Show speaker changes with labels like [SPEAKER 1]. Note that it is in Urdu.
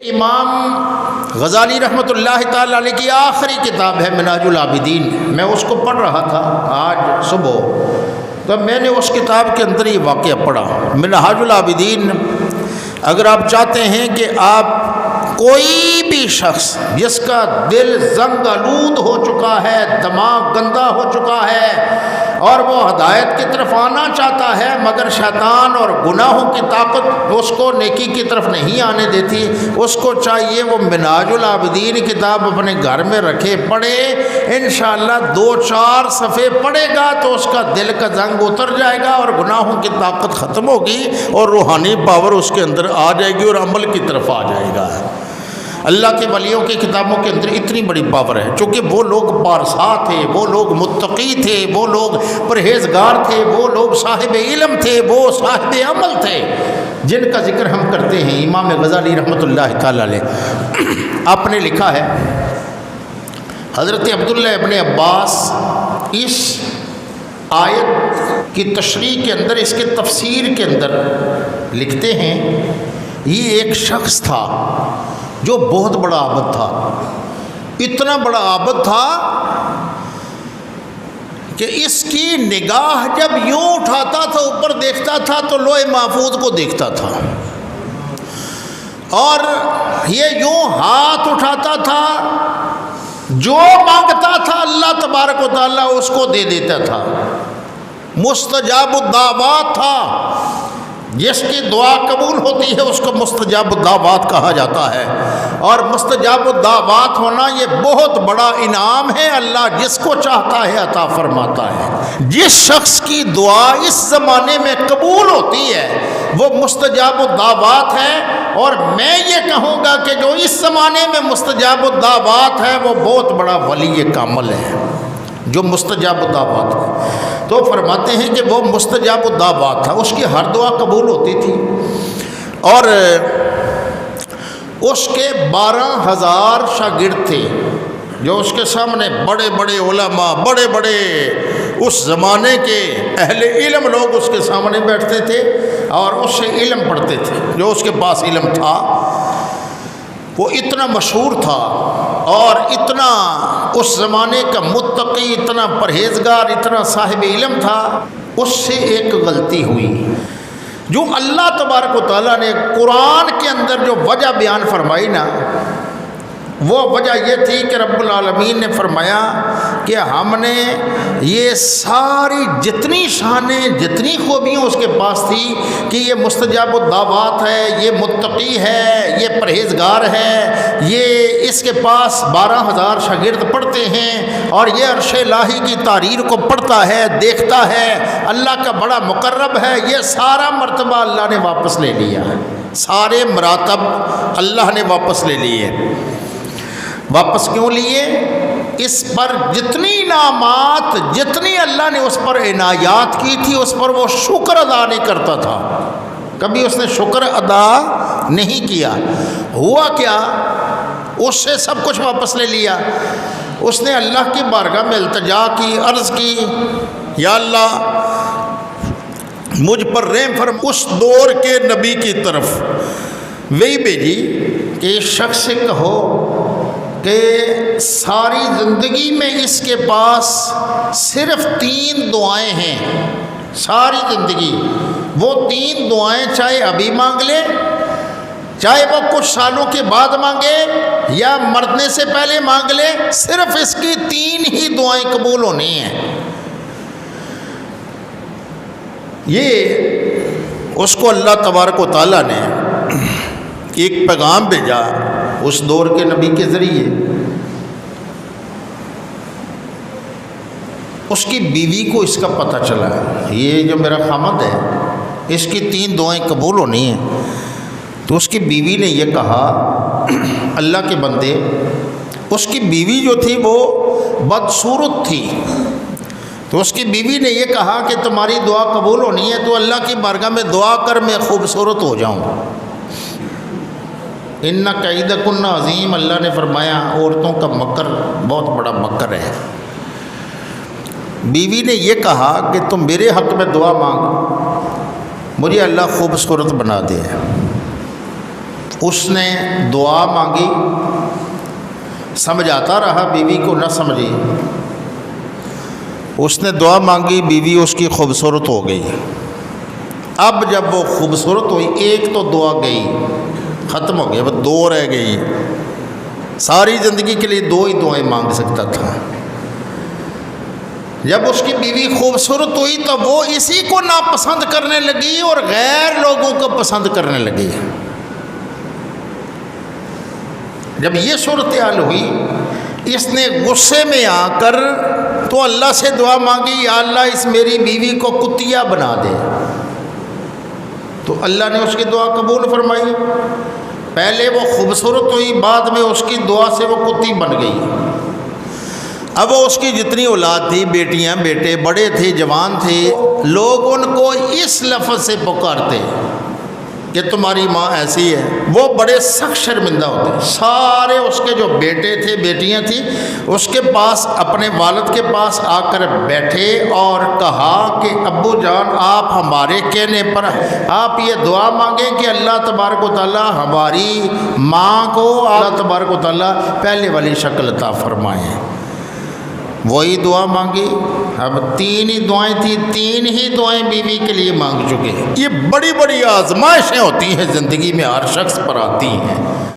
[SPEAKER 1] امام غزالی رحمۃ اللہ تعالی علیہ کی آخری کتاب ہے منہاج العابدین. میں اس کو پڑھ رہا تھا آج صبح، تو میں نے اس کتاب کے اندر یہ واقعہ پڑھا. منہاج العابدین، اگر آپ چاہتے ہیں کہ آپ کوئی بھی شخص جس کا دل زنگ آلود ہو چکا ہے، دماغ گندا ہو چکا ہے اور وہ ہدایت کی طرف آنا چاہتا ہے مگر شیطان اور گناہوں کی طاقت اس کو نیکی کی طرف نہیں آنے دیتی، اس کو چاہیے وہ منہاج العابدین کتاب اپنے گھر میں رکھے، پڑھے. انشاءاللہ 2-4 صفحے پڑھے گا تو اس کا دل کا زنگ اتر جائے گا اور گناہوں کی طاقت ختم ہوگی اور روحانی پاور اس کے اندر آ جائے گی اور عمل کی طرف آ جائے گا. اللہ کے ولیوں کی کتابوں کے اندر اتنی بڑی پاور ہے، چونکہ وہ لوگ پارسا تھے، وہ لوگ متقی تھے، وہ لوگ پرہیزگار تھے، وہ لوگ صاحب علم تھے، وہ صاحب عمل تھے جن کا ذکر ہم کرتے ہیں. امام غزالی رحمۃ اللہ تعالی علیہ آپ نے لکھا ہے، حضرت عبداللہ ابن عباس اس آیت کی تشریح کے اندر، اس کے تفسیر کے اندر لکھتے ہیں، یہ ایک شخص تھا جو بہت بڑا عابد تھا. اتنا بڑا عابد تھا کہ اس کی نگاہ جب یوں اٹھاتا تھا، اوپر دیکھتا تھا تو لوح محفوظ کو دیکھتا تھا، اور یہ یوں ہاتھ اٹھاتا تھا، جو مانگتا تھا اللہ تبارک و تعالیٰ اس کو دے دیتا تھا. مستجاب الدعوات تھا، جس کی دعا قبول ہوتی ہے اس کو مستجاب الدعوات کہا جاتا ہے. اور مستجاب الدعوات ہونا یہ بہت بڑا انعام ہے، اللہ جس کو چاہتا ہے عطا فرماتا ہے. جس شخص کی دعا اس زمانے میں قبول ہوتی ہے وہ مستجاب الدعوات ہے. اور میں یہ کہوں گا کہ جو اس زمانے میں مستجاب الدعوات ہے وہ بہت بڑا ولی کامل ہے جو مستجاب الدعوات ہے. تو فرماتے ہیں کہ وہ مستجاب الدعوات تھا، اس کی ہر دعا قبول ہوتی تھی، اور اس کے 12,000 شاگرد تھے جو اس کے سامنے بڑے بڑے علماء، بڑے بڑے اس زمانے کے اہل علم لوگ اس کے سامنے بیٹھتے تھے اور اس سے علم پڑھتے تھے. جو اس کے پاس علم تھا وہ اتنا مشہور تھا اور اتنا اس زمانے کا متقی، اتنا پرہیزگار، اتنا صاحب علم تھا. اس سے ایک غلطی ہوئی جو اللہ تبارک و تعالیٰ نے قرآن کے اندر جو وجہ بیان فرمائی نا، وہ وجہ یہ تھی کہ رب العالمین نے فرمایا کہ ہم نے یہ ساری جتنی شانیں، جتنی خوبیاں اس کے پاس تھی کہ یہ مستجاب الدعوات ہے، یہ متقی ہے، یہ پرہیزگار ہے، یہ اس کے پاس 12,000 شاگرد پڑھتے ہیں اور یہ عرش الہی کی تحریر کو پڑھتا ہے، دیکھتا ہے، اللہ کا بڑا مقرب ہے. یہ سارا مرتبہ اللہ نے واپس لے لیا ہے، سارے مراتب اللہ نے واپس لے لیے. واپس کیوں لیے؟ اس پر جتنی انعامات، جتنی اللہ نے اس پر عنایات کی تھی اس پر وہ شکر ادا نہیں کرتا تھا. کبھی اس نے شکر ادا نہیں کیا. ہوا کیا؟ اس سے سب کچھ واپس لے لیا. اس نے اللہ کی بارگاہ میں التجا کی، عرض کی، یا اللہ مجھ پر رحم فرما. اس دور کے نبی کی طرف وہی بھیجی کہ اس شخص سے کہو کہ ساری زندگی میں اس کے پاس صرف 3 دعائیں ہیں، ساری زندگی. وہ 3 دعائیں چاہے ابھی مانگ لے، چاہے وہ کچھ سالوں کے بعد مانگے یا مرنے سے پہلے مانگ لے، صرف اس کی 3 ہی دعائیں قبول ہونی ہیں. یہ اس کو اللہ تبارک و تعالیٰ نے ایک پیغام بھیجا اس دور کے نبی کے ذریعے. اس کی بیوی کو اس کا پتہ چلا، یہ جو میرا خامد ہے اس کی 3 دعائیں قبول ہونی ہیں. تو اس کی بیوی نے یہ کہا، اللہ کے بندے، اس کی بیوی جو تھی وہ بدصورت تھی. تو اس کی بیوی نے یہ کہا کہ تمہاری دعا قبول ہونی ہے تو اللہ کی بارگاہ میں دعا کر میں خوبصورت ہو جاؤں. ان کیدکن عظیم، اللہ نے فرمایا عورتوں کا مکر بہت بڑا مکر ہے. بیوی نے یہ کہا کہ تم میرے حق میں دعا مانگ، مجھے اللہ خوبصورت بنا دے. اس نے دعا مانگی، سمجھاتا رہا بیوی کو نہ سمجھی۔ اس نے دعا مانگی، بیوی اس کی خوبصورت ہو گئی۔ اب جب وہ خوبصورت ہوئی، ایک تو دعا گئی، ختم ہو گئی، اب دو رہ گئی۔ ساری زندگی کے لیے دو ہی دعائیں مانگ سکتا تھا۔ جب اس کی بیوی خوبصورت ہوئی تو وہ اسی کو ناپسند کرنے لگی اور غیر لوگوں کو پسند کرنے لگی۔ جب یہ صورتحال ہوئی، اس نے غصے میں آ کر تو اللہ سے دعا مانگی، یا اللہ اس میری بیوی کو کتیا بنا دے۔ تو اللہ نے اس کی دعا قبول فرمائی۔ پہلے وہ خوبصورت ہوئی، بعد میں اس کی دعا سے وہ کتی بن گئی۔ اب وہ اس کی جتنی اولاد تھی، بیٹیاں بیٹے بڑے تھے جوان تھے، لوگ ان کو اس لفظ سے پکارتے کہ تمہاری ماں ایسی ہے، وہ بڑے سخت شرمندہ ہوتے۔ سارے اس کے جو بیٹے تھے بیٹیاں تھیں، اس کے پاس اپنے والد کے پاس آ کر بیٹھے اور کہا کہ ابو جان آپ ہمارے کہنے پر آپ یہ دعا مانگیں کہ اللہ تبارک و تعالیٰ ہماری ماں کو اللہ تبارک و تعالیٰ پہلے والی شکل عطا فرمائیں۔ وہی دعا مانگی۔ اب تین ہی دعائیں تھیں، تین ہی دعائیں بیوی کے لیے مانگ چکے۔ یہ بڑی بڑی آزمائشیں ہوتی ہیں زندگی میں، ہر شخص پر آتی ہیں۔